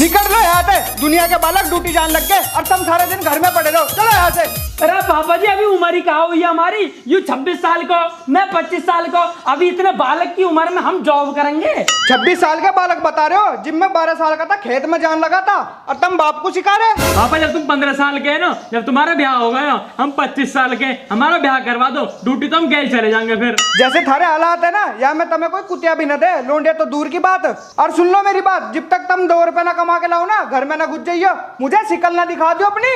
निकल लो यहाँ से, दुनिया के बालक ड्यूटी जान लग गए और तुम सारे दिन घर में पड़े रहो। चलो यहाँ से। अरे पापा जी अभी उम्र ही कहा हुई है हमारी, यू 26 साल को, मैं 25 साल को, अभी इतने बालक की उम्र में हम जॉब करेंगे। 26 साल के बालक बता रहे हो? जिम में 12 साल का था, खेत में जान लगा था और तुम बाप को सिखा रहे। पापा जब तुम 15 साल के है ना, जब तुम्हारा ब्याह होगा ना, हम 25 साल के, हमारा ब्याह करवा दो, ड्यूटी तो हम गए चले जाएंगे फिर। जैसे थारे हालात है ना, या मैं तुम्हें कोई कुतिया भी न दे, लोंडे तो दूर की बात। और सुन लो मेरी बात, जब तक तुम 2 रुपए ना कमा के लाओ ना, घर में ना घुस जाइयो, मुझे शिकल ना दिखा दो अपनी।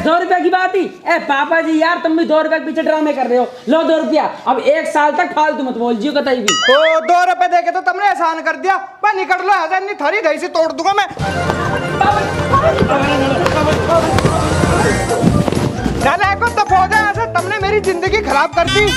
2 रुपए की बात ही। ए पापा जी यार तुम भी 2 रुपए के पीछे ड्रामे कर रहे हो। लो 2 रुपया, अब 1 साल तक फालतू मत बोल जियो कतई भी। ओ 2 रुपए देके तो तुमने एहसान कर दिया। मैं निकल लो ऐसा, नहीं थारी दही से तोड़ दूंगा मैं। नालायकों दफा हो जाए ऐसे, तुमने मेरी जिंदगी खराब कर दी।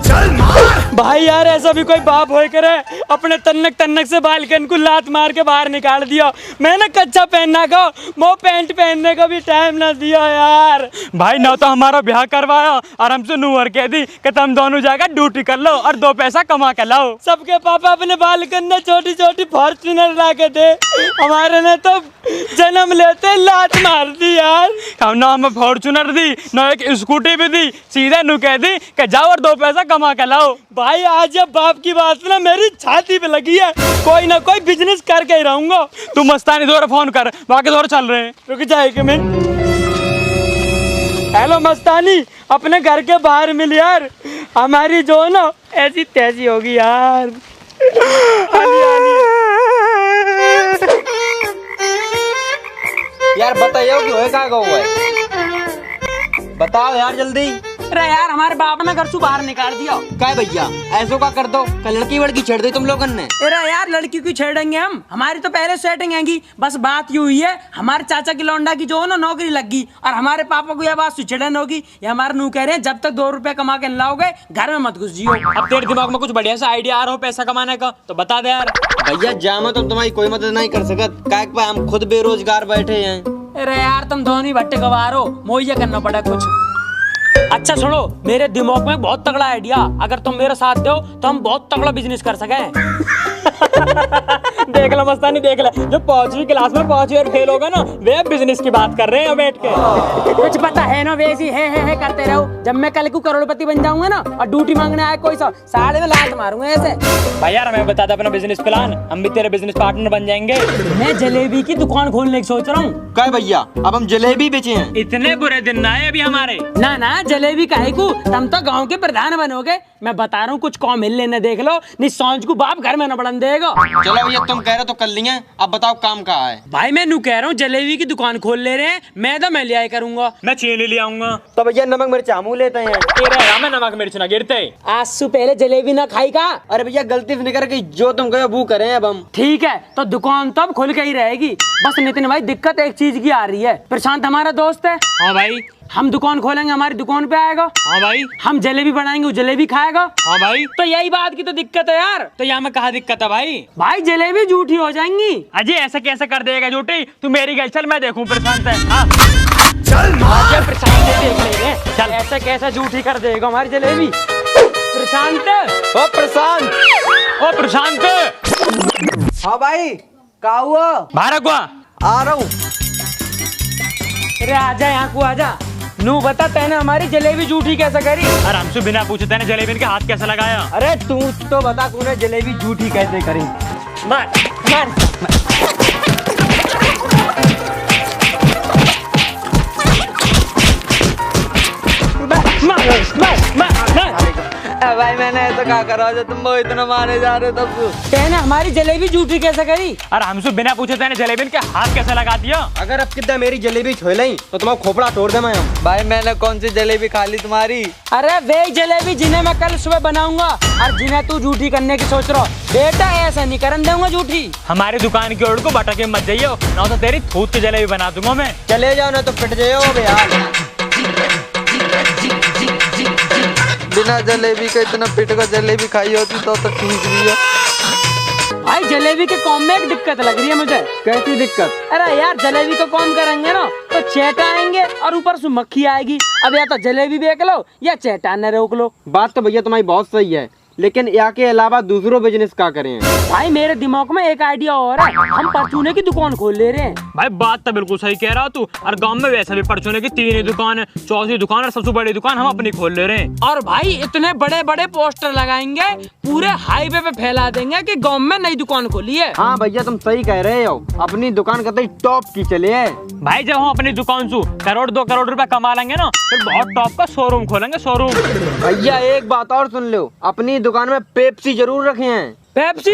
चल मार। भाई यार ऐसा भी कोई बाप हो करे, अपने तन्नक से बालकन को लात मार के बाहर निकाल दिया। मैंने कच्चा पहनना का, वो पैंट पहनने का भी टाइम ना दिया यार। भाई ना तो हमारा ब्याह करवाया और हमसे नूर कह दी कि तुम दोनों जाकर ड्यूटी कर लो और 2 पैसा कमा के लाओ। सबके पापा अपने बालकन में छोटी छोटी फॉर्च्यूनर ला के थे, हमारे ने तो जन्म लेते लात मार दी यार। हम ना हमें फॉर्च्यूनर दी, ना एक स्कूटी भी दी, सीधे नु कह दी कि जाओ और 2 पैसा कमा के लाओ। भाई आज जब बाप की बात ना मेरी छाती पे लगी है, कोई ना कोई बिजनेस करके ही रहूंगा। तू मस्तानी दोबारा फोन कर, बाकी दोबारा चल रहे हैं। रुक जाए कि मैं। हेलो मस्तानी, अपने घर के बाहर मिल यार, हमारी जो ना ऐसी तैसी होगी यार। यार बताइए कि होए कहाँ हुआ है, बताओ यार जल्दी। अरे यार हमारे बाप ने घर से बाहर निकाल दिया। क्या भैया ऐसो का कर दो, कल लड़की वड़की छेड़ दी तुम लोगों ने। अरे यार लड़की क्यों छेड़ेंगे हम, हमारी तो पहले सेटिंग हैगी। बस बात ये हुई है, हमारे चाचा की लौंडा की जो है ना नौकरी लग गई, और हमारे पापा को यह बात सुचेड़न होगी। ये हमारे नू कह रहे हैं जब तक 2 रुपए कमा के लाओगे घर में मत घुस जियो। अब तेरे दिमाग में कुछ बढ़िया सा आइडिया आ रहा हो पैसा कमाने का तो बता दे यार। भैया जामा तो तुम्हारी कोई मदद नहीं कर सकत, काहे कि हम खुद बेरोजगार बैठे हैं। अरे यार तुम दोनों भट्टे गवार हो, मुहैया करना पड़ा कुछ। अच्छा सुनो, मेरे दिमाग में बहुत तगड़ा आइडिया, अगर तुम मेरे साथ दो तो हम बहुत तगड़ा बिजनेस कर सके। देख लो मस्तानी देख ले, जो 5वीं क्लास में 5 ईयर फेल होगा ना, वे बिजनेस की बात कर रहे हैं बैठ के। कुछ पता है ना, वैसी है करते रहो। जब मैं कल को करोड़पति बन जाऊंगा ना और ड्यूटी मांगने आए कोई सा, साले में लात मारूंगा ऐसे। भाई यार हमें बता दे अपना बिजनेस प्लान, हम भी तेरे बिजनेस पार्टनर बन जाएंगे। मैं जलेबी की दुकान खोलने की सोच रहा हूँ। क्या भैया अब हम जलेबी बेचे हैं? इतने बुरे दिन ना है अभी हमारे। ना जलेबी काहे को, तुम तो गांव के प्रधान बनोगे। मैं बता रहा हूँ कुछ कॉम हिल लेने देख लो, नहीं सांझ को बाप घर में न बढ़न देगा। चलो भैया तुम कह रहे हो तो कर लिए, अब बताओ काम कहाँ है? भाई मैं नू कह रहा हूँ जलेबी की दुकान खोल ले रहे हैं, मैदा मैं ले आया करूंगा, मैं चीनी ले आऊंगा। तो भैया नमक मिर्च आमू लेते हैं। मैं नमक मिर्च ना गिरते, आज से पहले जलेबी ना खाई का। अरे भैया गलती से निकल गई, जो तुम कहे वो करें अब हम। ठीक है तो दुकान तो अब खुल के ही रहेगी। बस नितिन भाई दिक्कत एक चीज की आ रही है, प्रशांत हमारा दोस्त है। हाँ भाई। हम दुकान खोलेंगे, हमारी दुकान पे आएगा। हाँ भाई। हम जलेबी बनाएंगे, वो जलेबी खाएगा। हाँ भाई। तो यही बात की तो दिक्कत है यार। तो यहाँ में कहा दिक्कत है भाई? भाई जलेबी झूठी हो जाएंगी। अजय ऐसा कैसे कर देगा झूठी? तू मेरी गल चल, मैं देखूं प्रशांत है। हाँ चल मार। प्रशांत देख ले, चल ऐसा कैसा झूठी कर देगा हमारी जलेबी? प्रशांत, ओ प्रशांत, ओ प्रशांत। हाँ भाई क्या हुआ? बाहर को आ रहा हूँ। अरे आजा यहाँ को आजा। नू बता तैने हमारी जलेबी झूठी कैसे करी? अरे हमसे बिना पूछे तैने जलेबी इनके हाथ कैसे लगाया? अरे तू तो बता तूने जलेबी झूठी कैसे करी? मार मार। भाई मैंने ऐसा क्या करा जो तुम वो इतना माने जा रहे हो? तब तैने हमारी जलेबी झूठी कैसे करी? अरे हमसे बिना पूछे तैने जलेबी इनके हाथ कैसे लगा दिया? अगर अब कितना मेरी जलेबी छोड़ तो तुम्हारा खोपड़ा तोड़ दे मैं। भाई मैंने कौन सी जलेबी खा ली तुम्हारी? अरे वे जलेबी जिन्हें मैं कल सुबह बनाऊंगा और जिन्हें तू झूठी करने की सोच रहा बेटा, ऐसा नहीं करन दूंगा झूठी। हमारी दुकान की ओर को भटके मत जाइयो, ना तो तेरी थूत की जलेबी बना दूंगा मैं। चले जाओ ना तो पिट जाओ यार। बिना जलेबी का इतना पिट का जलेबी खाई होती तो ठीक भी है। भाई जलेबी के कॉम में एक दिक्कत लग रही है मुझे। कैसी दिक्कत? अरे यार जलेबी को कॉम करेंगे ना तो चेटा आएंगे और ऊपर से मक्खी आएगी। अब या तो जलेबी बेच लो या चेटाने रोक लो। बात तो भैया तुम्हारी बहुत सही है, लेकिन या के अलावा दूसरों बिजनेस का करें? भाई मेरे दिमाग में एक आइडिया और है, हम परचूने की दुकान खोल ले रहे हैं। भाई बात तो बिल्कुल सही कह रहा तू। और गांव में वैसे भी परचूने की 3 ही दुकान है, चौथी दुकान और सबसे बड़ी दुकान हम अपनी खोल ले रहे हैं। और भाई इतने बड़े बड़े पोस्टर लगाएंगे, पूरे हाईवे पे फैला देंगे कि गांव में नई दुकान खोली है। हाँ भैया तुम सही कह रहे हो, अपनी दुकान कतई टॉप की चले है। भाई जब हम अपनी दुकान से 1-2 करोड़ रुपए कमा लेंगे ना, फिर बहुत टॉप का शोरूम खोलेंगे, शोरूम। भैया एक बात और सुन लो, अपनी दुकान में पेप्सी जरूर रखे हैं। पेप्सी?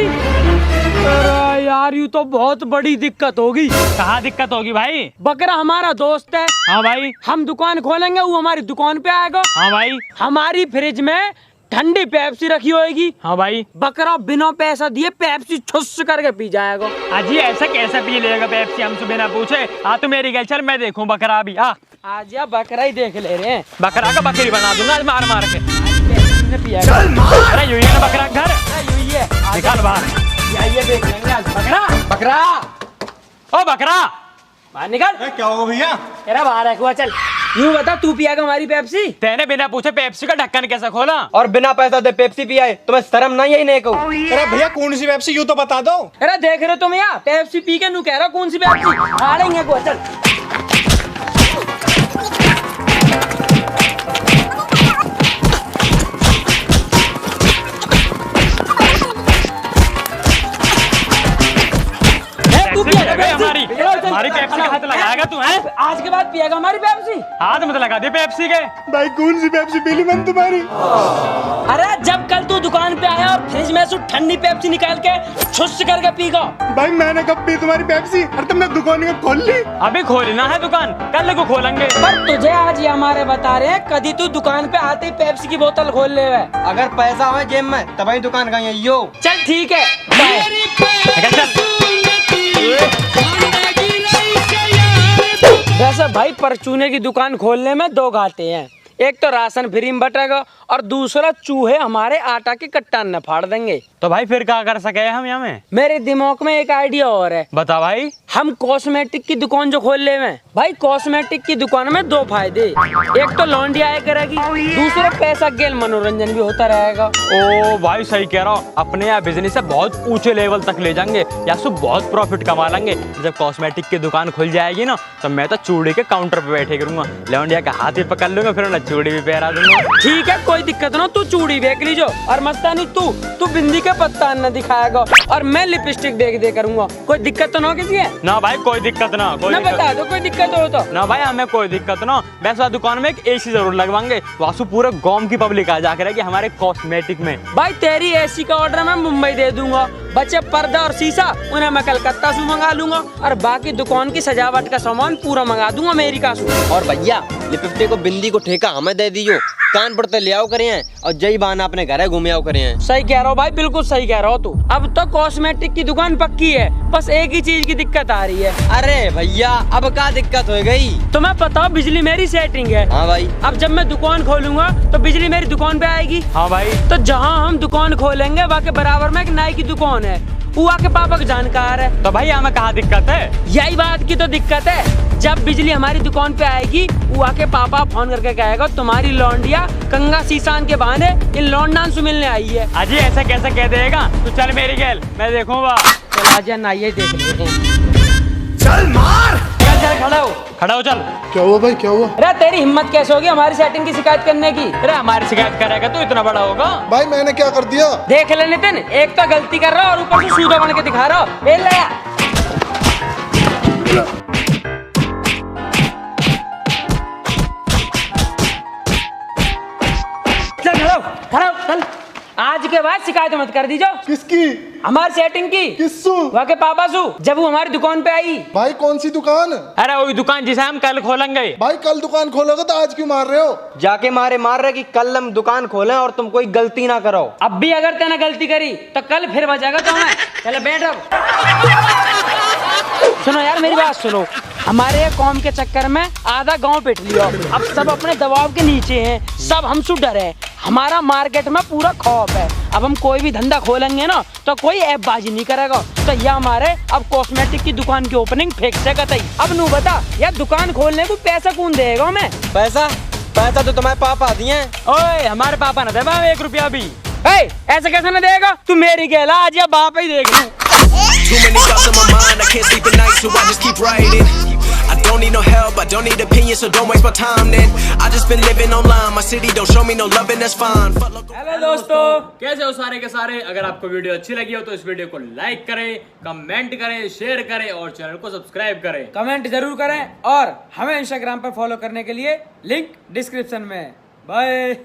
अरे यार ये तो बहुत बड़ी दिक्कत होगी। कहाँ दिक्कत होगी भाई? बकरा हमारा दोस्त है। हाँ भाई। हम दुकान खोलेंगे, वो हमारी दुकान पे आएगा। हाँ भाई। हमारी फ्रिज में ठंडी पेप्सी रखी होगी। हाँ भाई। बकरा बिना पैसा दिए पेप्सी छुस करके पी जाएगा। अजी ऐसा कैसे पी लेगा पेप्सी हमसे बिना पूछे? आ तू मेरी गल, चल मैं देखूं बकरा अभी। आ आज या बकरा ही देख ले रहे हैं। बकरा का बकरी बना दूंगा आज मार मार के। पेप्सी ने पिया। चल मार। अरे यूं ही है ना बकरा का घर, यही है। निकाल बाहर। ये देख लेंगे आज। बकरा बकरा ओ बकरा बाहर निकल। क्या होगा भैया? तेरा बाहर है कुआ, चल। यूं बता, तू पियागा हमारी पेप्सी? तेने बिना पूछे पेप्सी का ढक्कन कैसे खोला? और बिना पैसा दे पेप्सी पिया है, तुम्हें शर्म नहीं है? नहीं कहूँ अरे भैया कौन सी पेप्सी यूं तो बता दो। अरे देख रहे हो तुम यहाँ पेप्सी पी के नू कह रहा कौन सी पेप्सी? हारेंगे कुआ, चल। तू पिएगा हमारी पेप्सी? हमारी पेप्सी का हाथ लगाएगा तू? है आज के बाद पिएगा हमारी पेप्सी? हाथ मत लगा दे पेप्सी के। भाई कौन सी पेप्सी पी ली मैंने तुम्हारी? अरे जब कल तू दुकान पे आया और फ्रिज में से ठंडी पेप्सी निकाल के छुस करके पीगा। भाई मैंने कब पी तुम्हारी पेप्सी? अरे तुमने दुकान कब खोल ली? अभी खोलना है दुकान, कल को खोलेंगे। पर तुझे आज ये हमारे बता रहे हैं, कभी तू दुकान पे आते ही पेप्सी की बोतल खोल ले। अगर पैसा हो जेब में तभी दुकान का यो। चल ठीक है, बाय। निकल चल। वैसे भाई परचूने की दुकान खोलने में 2 घाटे हैं। एक तो राशन फ्री में बटेगा और दूसरा चूहे हमारे आटा के कट्टा न फाड़ देंगे। तो भाई फिर क्या कर सके हम यहाँ में? मेरे दिमाग में एक आइडिया और है। बता भाई। हम कॉस्मेटिक की दुकान जो खोल ले में, भाई कॉस्मेटिक की दुकान में 2 फायदे। एक तो लौंडी आया करेगी, दूसरा पैसा गेल मनोरंजन भी होता रहेगा। ओ भाई सही कह रहा हूँ, अपने यहाँ बिजनेस से बहुत ऊंचे लेवल तक ले जाएंगे, या सो बहुत प्रॉफिट कमा लेंगे। जब कॉस्मेटिक की दुकान खुल जाएगी ना, तो मैं तो चूड़ी के काउंटर पे बैठे करूंगा, लौंडिया का हाथ भी पकड़ लूंगा, फिर उन्हें चूड़ी भी पहरा दूंगा। ठीक है कोई दिक्कत ना, तू चूड़ी देख लीजो और मस्तानी तू बिंदी के पत्ता न दिखाएगा और मैं लिपस्टिक दे करूंगा। कोई दिक्कत तो ना किसी है? ना भाई कोई दिक्कत ना, कोई ना दिक्कत। बता दो कोई दिक्कत हो तो। ना भाई हमें कोई दिक्कत ना। वैसे दुकान में एक एसी जरूर लगवाएंगे, वासु पूरे गांव की पब्लिक आ जाकर है कि हमारे कॉस्मेटिक में। भाई तेरी एसी का ऑर्डर मैं मुंबई दे दूंगा, बचे पर्दा और शीशा उन्हें मैं कलकत्ता से मंगा लूंगा और बाकी दुकान की सजावट का सामान पूरा मंगा दूंगा अमेरिका से। और भैया लिपस्टिक को बिंदी को ठेका हमें दे दीजिए, कान पर तो ले आओ करे हैं और जय बहाना अपने घर है घूमे आओ करे हैं। सही कह रहा हो भाई, बिल्कुल सही कह रहा हो तू। अब तो कॉस्मेटिक की दुकान पक्की है, बस एक ही चीज की दिक्कत आ रही है। अरे भैया अब क्या दिक्कत हो गई? तुम्हें पता बिजली मेरी सेटिंग है। हाँ भाई। अब जब मैं दुकान खोलूंगा तो बिजली मेरी दुकान पे आएगी। हाँ भाई। तो जहाँ हम दुकान खोलेंगे वहाँ के बराबर में एक नाई की दुकान है, वो के पापा का जानकार है। तो भाई हमें कहाँ दिक्कत है? यही बात की तो दिक्कत है। जब बिजली हमारी दुकान पे आएगी, वो आके पापा फोन करके कहेगा तुम्हारी लौंडिया कंगा सीसान के बहाने इन लौंडान से मिलने आई है। अजी ऐसा कैसे कह देगा? तू चल मेरी गैल, मैं देखूंगा। चल आजा नाइए देख लेते हैं। चल मार। चल चल खड़ा हो। खड़ा हो चल। क्या हुआ भाई क्या हुआ? अरे तेरी हिम्मत कैसे होगी हमारी सेटिंग की शिकायत करने की? अरे हमारी शिकायत करेगा तो इतना बड़ा होगा? भाई मैंने क्या कर दिया? देख ले नितिन, एक तो गलती कर रहा और ऊपर से सूदा बन के दिखा रहा। ले ले चल खड़ा हो, खड़ा हो, चल। आज के बाद शिकायत मत कर दीजो। किसकी? हमारी सेटिंग की। किससु? वहाँ के पापा सु, जब वो हमारी दुकान पे आई। भाई कौन सी दुकान? अरे वही दुकान जिसे हम कल खोलेंगे। भाई कल दुकान खोलोगे तो आज क्यों मार रहे हो? जाके मार रहे कि कल हम दुकान खोलें और तुम कोई गलती ना करो। अब भी अगर तेने गलती करी तो कल फिर बचेगा तुम्हें। चलो बैठ अब। सुनो यार मेरी बात सुनो, हमारे कौम के चक्कर में आधा गांव पिट लिया, अब सब अपने दबाव के नीचे हैं, सब हमसे डर है, हमारा मार्केट में पूरा खौफ है। अब हम कोई भी धंधा खोलेंगे ना तो कोई ऐपबाजी नहीं करेगा। तो यह हमारे अब कॉस्मेटिक की दुकान की ओपनिंग फिक्स है कतई। अब नू बता यार दुकान खोलने को पैसा कौन देगा हमें? पैसा तो तुम्हारे पापा दिए हैं। ओए हमारे पापा ना दे 1 रुपया भी। ऐसे कैसे ना देगा तू मेरी कहला आज या बाप ही देख Too many thoughts on my mind, I can't sleep at night, so I just keep writing. I don't need no help, I don't need opinions, so don't waste my time then. I just been living online, my city don't show me no love and that's fine. Fuck local- hello दोस्तों, कैसे हो सारे के सारे। अगर आपको video अच्छी लगी हो तो इस वीडियो को लाइक करें, कमेंट करें, शेयर करें और चैनल को सब्सक्राइब करें। कमेंट जरूर करें और हमें इंस्टाग्राम पर फॉलो करने के लिए लिंक डिस्क्रिप्शन में। बाय।